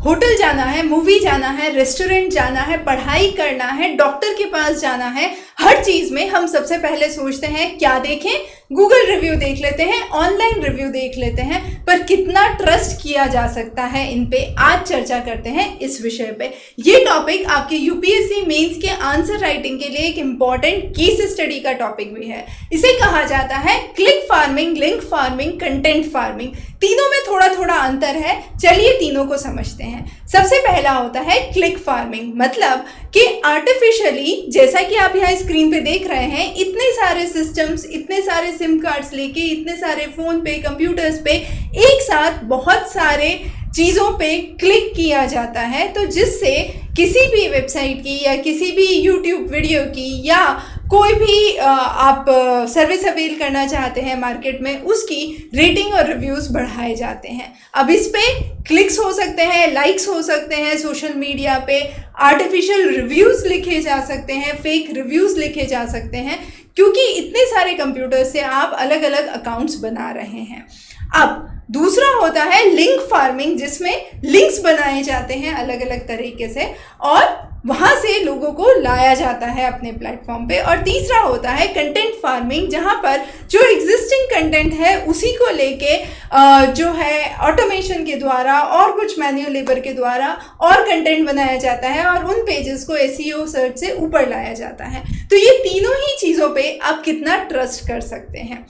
Hotel जाना है, movie जाना है, रेस्टोरेंट जाना है, पढ़ाई करना है, डॉक्टर के पास जाना है, हर चीज़ में हम सबसे पहले सोचते हैं क्या देखें, गूगल रिव्यू देख लेते हैं, ऑनलाइन रिव्यू देख लेते हैं, पर कितना ट्रस्ट किया जा सकता है इन पे आज चर्चा करते हैं इस विषय पे। ये टॉपिक आपके यूपीएससी मेंस के आंसर राइटिंग के लिए एक इम्पॉर्टेंट केस स्टडी का टॉपिक भी है। इसे कहा जाता है click farming, link farming, content farming. तीनों में थोड़ा थोड़ा अंतर है, चलिए तीनों को समझते हैं। सबसे पहला होता है क्लिक फार्मिंग, मतलब कि आर्टिफिशियली, जैसा कि आप यहाँ स्क्रीन पे देख रहे हैं, इतने सारे सिस्टम्स, इतने सारे सिम कार्ड्स लेके, इतने सारे फ़ोन पे, कंप्यूटर्स पे एक साथ बहुत सारे चीज़ों पे क्लिक किया जाता है, तो जिससे किसी भी वेबसाइट की या किसी भी यूट्यूब वीडियो की या कोई भी आप सर्विस अवेल करना चाहते हैं मार्केट में, उसकी रेटिंग और रिव्यूज़ बढ़ाए जाते हैं। अब इस पे क्लिक्स हो सकते हैं, लाइक्स हो सकते हैं, सोशल मीडिया पे आर्टिफिशियल रिव्यूज़ लिखे जा सकते हैं, फेक रिव्यूज़ लिखे जा सकते हैं, क्योंकि इतने सारे कंप्यूटर से आप अलग अलग अकाउंट्स बना रहे हैं। अब दूसरा होता है लिंक फार्मिंग, जिसमें लिंक्स बनाए जाते हैं अलग अलग तरीके से और वहाँ से लोगों को लाया जाता है अपने प्लेटफॉर्म पे। और तीसरा होता है कंटेंट फार्मिंग, जहाँ पर जो एग्जिस्टिंग कंटेंट है उसी को लेके जो है ऑटोमेशन के द्वारा और कुछ मैन्युअल लेबर के द्वारा और कंटेंट बनाया जाता है और उन पेजेस को एसईओ सर्च से ऊपर लाया जाता है। तो ये तीनों ही चीज़ों पे आप कितना ट्रस्ट कर सकते हैं।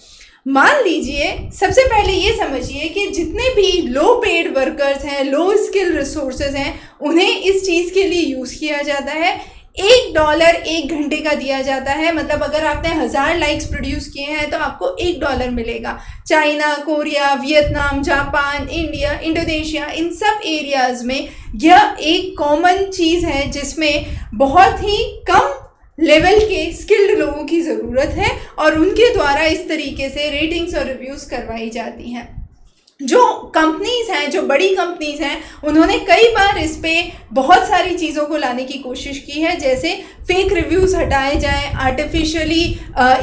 मान लीजिए, सबसे पहले ये समझिए कि जितने भी लो पेड वर्कर्स हैं, लो स्किल रिसोर्सेज हैं, उन्हें इस चीज़ के लिए यूज़ किया जाता है। $1 1 घंटे का दिया जाता है, मतलब अगर आपने 1000 लाइक्स प्रोड्यूस किए हैं तो आपको $1 मिलेगा। China, Korea, Vietnam, Japan, India, Indonesia, इन सब एरियाज़ में यह एक कॉमन चीज़ है जिसमें बहुत ही कम लेवल के स्किल्ड लोगों की ज़रूरत है और उनके द्वारा इस तरीके से रेटिंग्स और रिव्यूज़ करवाई जाती हैं। जो कंपनीज़ हैं, जो बड़ी कंपनीज़ हैं, उन्होंने कई बार इस पे बहुत सारी चीज़ों को लाने की कोशिश की है, जैसे फेक रिव्यूज़ हटाए जाएं, आर्टिफिशियली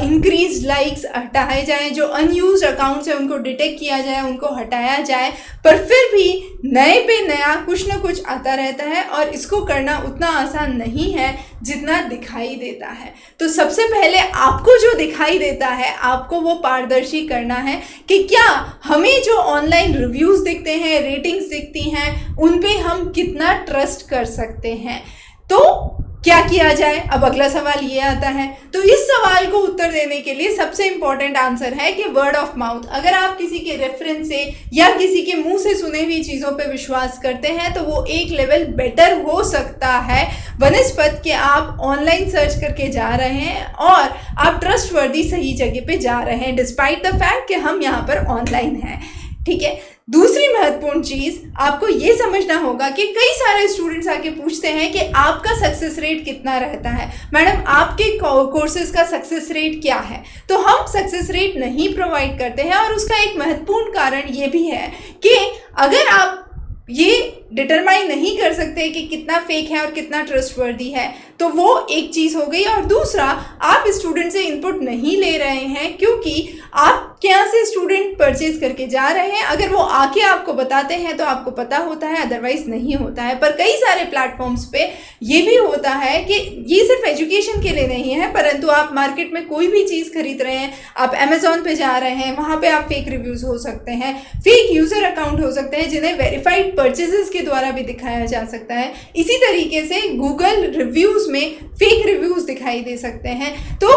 इंक्रीज लाइक्स हटाए जाएं, जो अनयूज्ड अकाउंट्स हैं उनको डिटेक्ट किया जाए, उनको हटाया जाए। पर फिर भी नए पे नया कुछ ना कुछ आता रहता है और इसको करना उतना आसान नहीं है जितना दिखाई देता है। तो सबसे पहले आपको जो दिखाई देता है, आपको वो पारदर्शी करना है कि क्या हमें जो ऑनलाइन रिव्यूज़ दिखते हैं, रेटिंग्स दिखती हैं, उन पे हम कितना ट्रस्ट कर सकते हैं। तो क्या किया जाए? अब अगला सवाल ये आता है। तो इस सवाल को उत्तर देने के लिए सबसे इम्पॉर्टेंट आंसर है कि वर्ड ऑफ माउथ। अगर आप किसी के रेफरेंस से या किसी के मुंह से सुने हुई चीज़ों पे विश्वास करते हैं तो वो एक लेवल बेटर हो सकता है बनस्पत कि आप ऑनलाइन सर्च करके जा रहे हैं और आप ट्रस्टवर्दी सही जगह पे जा रहे हैं, डिस्पाइट द फैक्ट कि हम यहाँ पर ऑनलाइन हैं। ठीक है। दूसरी महत्वपूर्ण चीज़ आपको ये समझना होगा कि कई सारे स्टूडेंट्स आके पूछते हैं कि आपका सक्सेस रेट कितना रहता है, मैडम आपके कोर्सेज का सक्सेस रेट क्या है। तो हम सक्सेस रेट नहीं प्रोवाइड करते हैं और उसका एक महत्वपूर्ण कारण ये भी है कि अगर आप ये डिटरमाइन नहीं कर सकते कि कितना फेक है और कितना ट्रस्टवर्दी है तो वो एक चीज़ हो गई। और दूसरा, आप स्टूडेंट से इनपुट नहीं ले रहे हैं क्योंकि आप क्या से स्टूडेंट परचेज करके जा रहे हैं। अगर वो आके आपको बताते हैं तो आपको पता होता है, अदरवाइज नहीं होता है। पर कई सारे प्लेटफॉर्म्स पे ये भी होता है कि ये सिर्फ एजुकेशन के लिए नहीं है, परंतु आप मार्केट में कोई भी चीज़ खरीद रहे हैं, आप अमेजोन पे जा रहे हैं, वहाँ पे आप फेक रिव्यूज़ हो सकते हैं, फेक यूज़र अकाउंट हो सकते हैं जिन्हें वेरीफाइड परचेजेस के द्वारा भी दिखाया जा सकता है। इसी तरीके से गूगल रिव्यूज़ में फेक रिव्यूज़ दिखाई दे सकते हैं। तो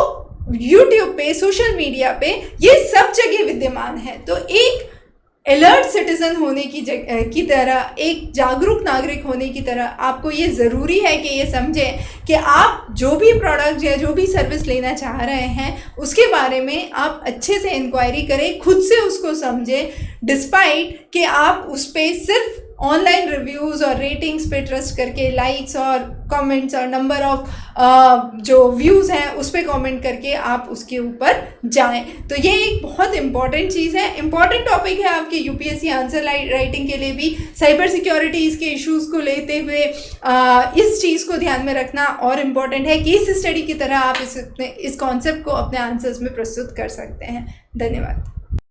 यूट्यूब पे, सोशल मीडिया पे ये सब जगह विद्यमान है। तो एक अलर्ट सिटीजन होने की तरह, एक जागरूक नागरिक होने की तरह आपको ये ज़रूरी है कि ये समझें कि आप जो भी प्रोडक्ट या जो भी सर्विस लेना चाह रहे हैं उसके बारे में आप अच्छे से इंक्वायरी करें, खुद से उसको समझें, डिस्पाइट कि आप उस पर सिर्फ ऑनलाइन रिव्यूज़ और रेटिंग्स पे ट्रस्ट करके, लाइक्स और कमेंट्स और नंबर ऑफ जो व्यूज़ हैं उस पर कमेंट करके आप उसके ऊपर जाएं। तो ये एक बहुत इंपॉर्टेंट चीज़ है, इंपॉर्टेंट टॉपिक है आपके यूपीएससी आंसर राइटिंग के लिए भी। साइबर सिक्योरिटीज़ के इश्यूज़ को लेते हुए इस चीज़ को ध्यान में रखना और इम्पॉर्टेंट है। केस स्टडी की तरह आप इस कॉन्सेप्ट को अपने आंसर्स में प्रस्तुत कर सकते हैं। धन्यवाद।